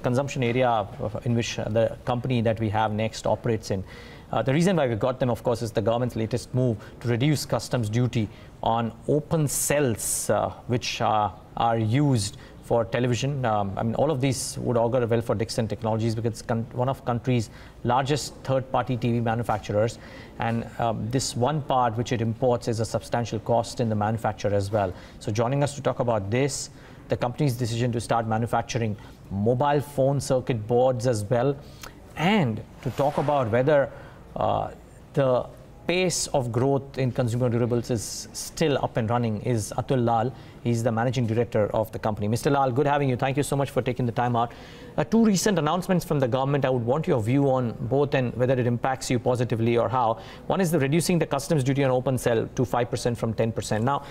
consumption area in which the company that we have next operates in. The reason why we got them, of course, is the government's latest move to reduce customs duty on open cells, which are used for television. I mean, all of these would augur well for Dixon Technologies because it's one of country's largest third-party TV manufacturers, and this one part which it imports is a substantial cost in the manufacture as well. So joining us to talk about this, the company's decision to start manufacturing mobile phone circuit boards as well, and to talk about whether the pace of growth in consumer durables is still up and running, is Atul Lall. He's the managing director of the company. Mr. Lall, good having you. Thank you so much for taking the time out. Two recent announcements from the government. I would want your view on both and whether it impacts you positively or how. One is the reducing the customs duty on open cell to 5% from 10%. Now,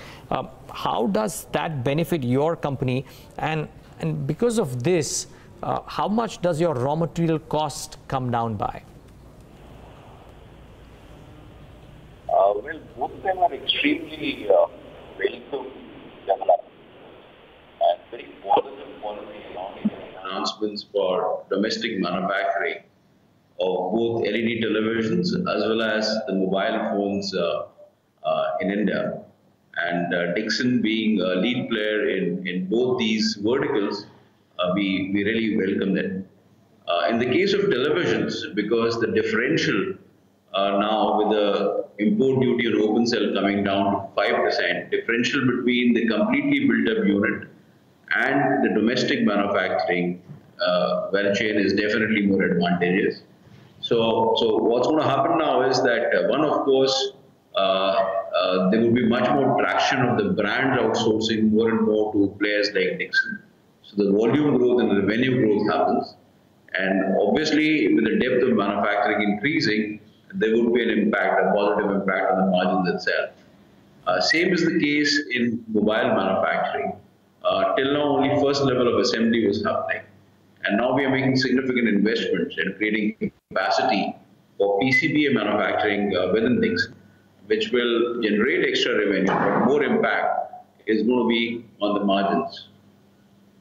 how does that benefit your company? And because of this, how much does your raw material cost come down by? Well, both of them are extremely welcome development and very positive policy announcements for domestic manufacturing of both LED televisions as well as the mobile phones in India. And Dixon being a lead player in both these verticals, we really welcome it. In the case of televisions, because the differential now with the import duty on open cell coming down to 5%, differential between the completely built up unit and the domestic manufacturing value chain is definitely more advantageous. So what's going to happen now is that one, of course, there will be much more traction of the brand outsourcing more and more to players like Dixon. So the volume growth and the revenue growth happens. And obviously, with the depth of manufacturing increasing, there would be an impact, a positive impact on the margins itself. Same is the case in mobile manufacturing. Till now, only first level of assembly was happening. And now we are making significant investments in creating capacity for PCBA manufacturing within Dixon, which will generate extra revenue, but more impact is going to be on the margins.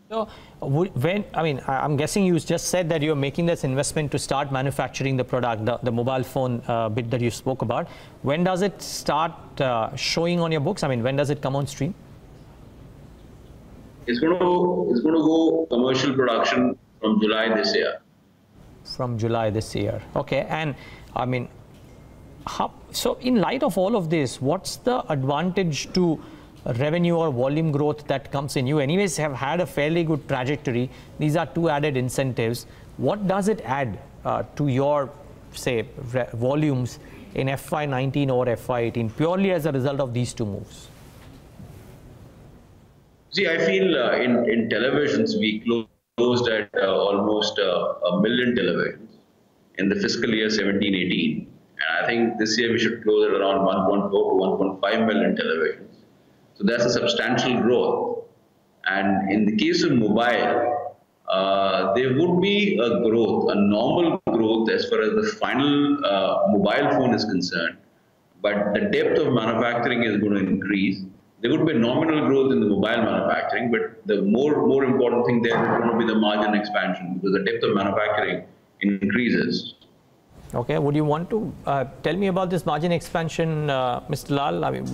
So, I'm guessing you just said that you're making this investment to start manufacturing the product, the mobile phone bit that you spoke about. When does it start showing on your books? I mean, when does it come on stream? It's going to go commercial production from July this year. From July this year. Okay. And I mean, so in light of all of this, what's the advantage to revenue or volume growth that comes in? You anyways have had a fairly good trajectory. These are two added incentives. What does it add to your, say, volumes in FY19 or FY18 purely as a result of these two moves? See, I feel in televisions, we closed at almost a million televisions in the fiscal year 17-18. And I think this year we should close at around 1.4 to 1.5 million televisions. So that's a substantial growth. And in the case of mobile, there would be a growth, a normal growth as far as the final mobile phone is concerned. But the depth of manufacturing is going to increase. There would be a nominal growth in the mobile manufacturing, but the more important thing there is going to be the margin expansion because the depth of manufacturing increases. Okay, would you want to tell me about this margin expansion, Mr. Lall? I mean,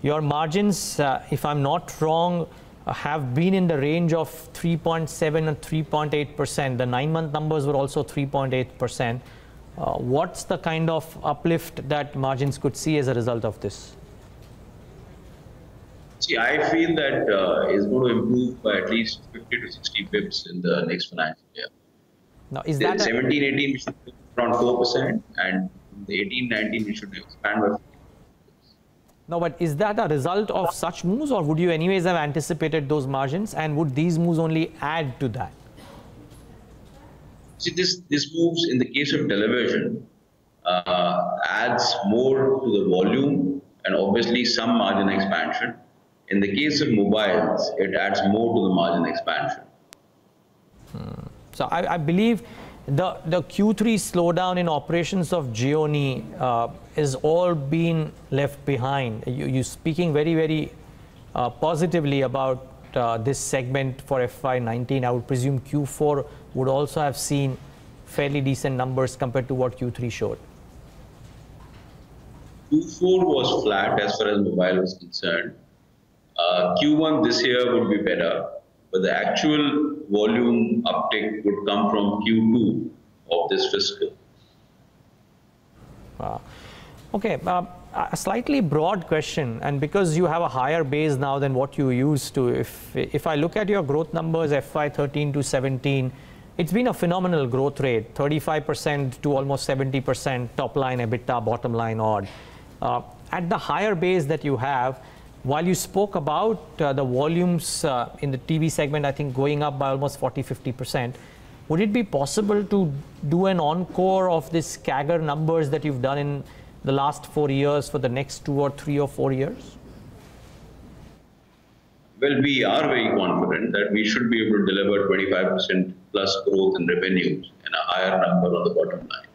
your margins, if I'm not wrong, have been in the range of 3.7 and 3.8%. The 9-month numbers were also 3.8%. What's the kind of uplift that margins could see as a result of this? See, I feel that it's going to improve by at least 50 to 60 pips in the next financial year. Now, is that 17-18 we should be around 4%, and the 18-19 we should expand by 50. No, but is that a result of such moves, or would you anyways have anticipated those margins, and would these moves only add to that? See, this moves in the case of television adds more to the volume and obviously some margin expansion. In the case of mobiles, it adds more to the margin expansion. So I believe the Q3 slowdown in operations of Gioni is all being left behind. You speaking very, very positively about this segment for FY19, I would presume Q4 would also have seen fairly decent numbers compared to what Q3 showed. Q4 was flat as far as mobile was concerned. Q1 this year would be better, but the actual volume uptick would come from Q2 of this fiscal. Okay, a slightly broad question, and because you have a higher base now than what you used to, if I look at your growth numbers FY13 to 17, it's been a phenomenal growth rate, 35% to almost 70% top line EBITDA, bottom line odd. At the higher base that you have, while you spoke about the volumes in the TV segment, I think going up by almost 40-50%, would it be possible to do an encore of this CAGR numbers that you've done in the last 4 years for the next 2 or 3 or 4 years? Well, we are very confident that we should be able to deliver 25% plus growth in revenues and a higher number on the bottom line.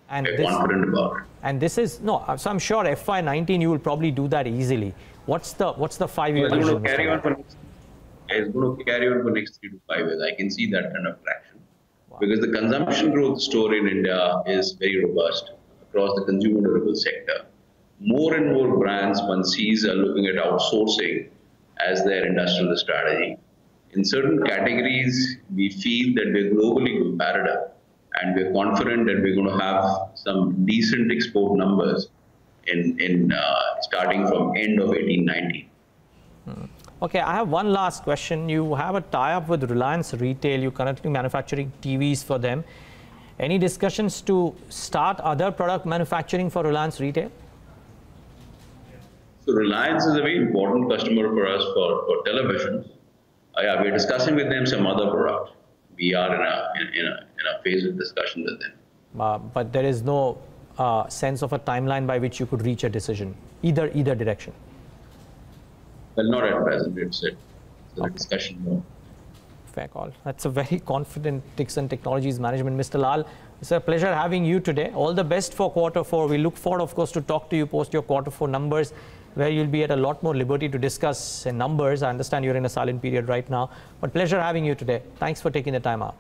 And we're confident about it. And this is, no, so I'm sure FY19 you will probably do that easily. What's the 5-year vision? It's going to carry on for next 3 to 5 years. I can see that kind of traction. Wow. Because the consumption growth story in India is very robust across the consumer durable sector. More and more brands one sees are looking at outsourcing as their industrial strategy. In certain categories, we feel that we're globally competitive, and we're confident that we're going to have some decent export numbers in starting from end of 18-19. Okay, I have one last question. You have a tie-up with Reliance Retail. You're currently manufacturing TVs for them. Any discussions to start other product manufacturing for Reliance Retail? So Reliance is a very important customer for us for television. Yeah, we're discussing with them some other products. We are in a phase of discussion with them. But there is no sense of a timeline by which you could reach a decision, either direction. Well, not at present. It's a discussion more. Fair call. That's a very confident Dixon Technologies management. Mr. Lall, it's a pleasure having you today. All the best for Q4. We look forward, of course, to talk to you post your Q4 numbers, where you'll be at a lot more liberty to discuss numbers. I understand you're in a silent period right now, but pleasure having you today. Thanks for taking the time out.